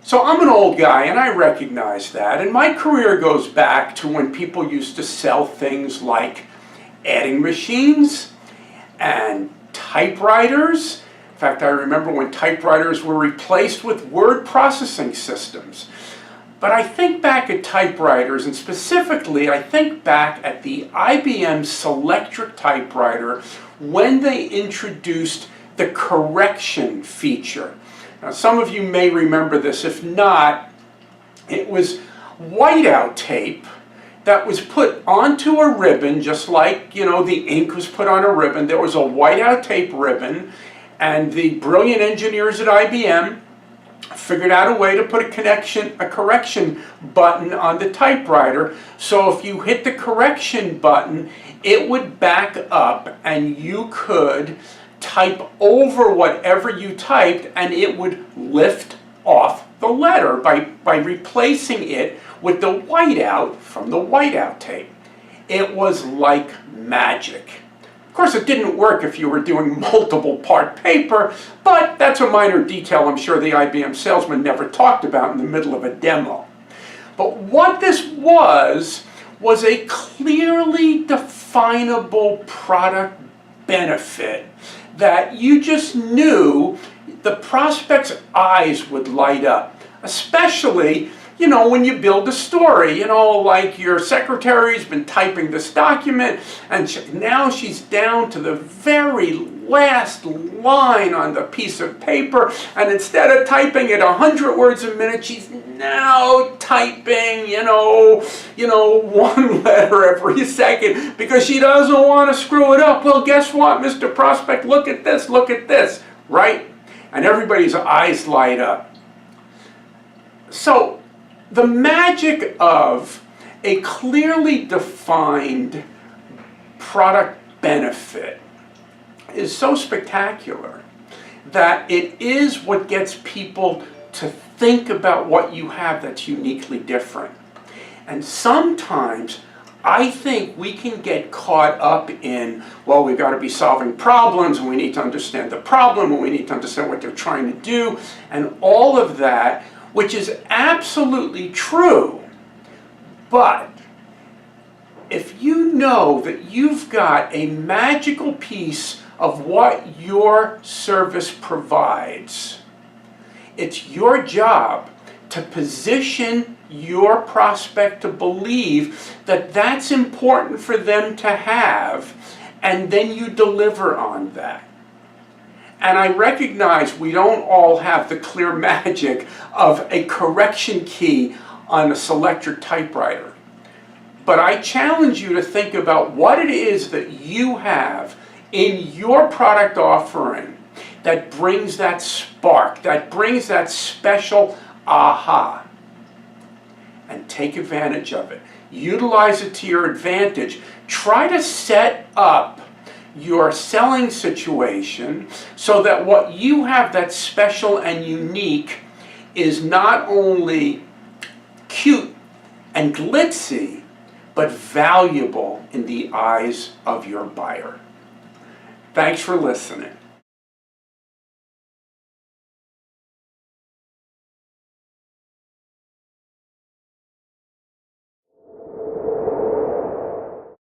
So I'm an old guy and I recognize that, and my career goes back to when people used to sell things like adding machines and typewriters. In fact, I remember when typewriters were replaced with word processing systems. But I think back at typewriters, and specifically I think back at the IBM Selectric typewriter when they introduced the correction feature. Now, some of you may remember this. If not, it was whiteout tape that was put onto a ribbon, just like, the ink was put on a ribbon. There was a whiteout tape ribbon, and the brilliant engineers at IBM figured out a way to put a correction button on the typewriter. So if you hit the correction button, it would back up and you could type over whatever you typed, and it would lift off the letter by replacing it with the whiteout from the whiteout tape. It was like magic. Of course, it didn't work if you were doing multiple part paper, but that's a minor detail I'm sure the IBM salesman never talked about in the middle of a demo. But what this was a clearly definable product benefit that you just knew the prospect's eyes would light up, especially when you build a story, like your secretary's been typing this document and now she's down to the very last line on the piece of paper, and instead of typing at 100 words a minute, she's now typing, one letter every second because she doesn't want to screw it up. Well, guess what, Mr. Prospect? Look at this, right? And everybody's eyes light up. So, the magic of a clearly defined product benefit is so spectacular that it is what gets people to think about what you have that's uniquely different. And sometimes I think we can get caught up in, well, we've got to be solving problems, and we need to understand the problem, and we need to understand what they're trying to do, and all of that, which is absolutely true. But if you know that you've got a magical piece of what your service provides, it's your job to position your prospect to believe that that's important for them to have, and then you deliver on that. And I recognize we don't all have the clear magic of a correction key on a Selectric typewriter. But I challenge you to think about what it is that you have in your product offering that brings that spark, that brings that special aha. And take advantage of it. Utilize it to your advantage. Try to set up your selling situation so that what you have that's special and unique is not only cute and glitzy, but valuable in the eyes of your buyer. Thanks for listening.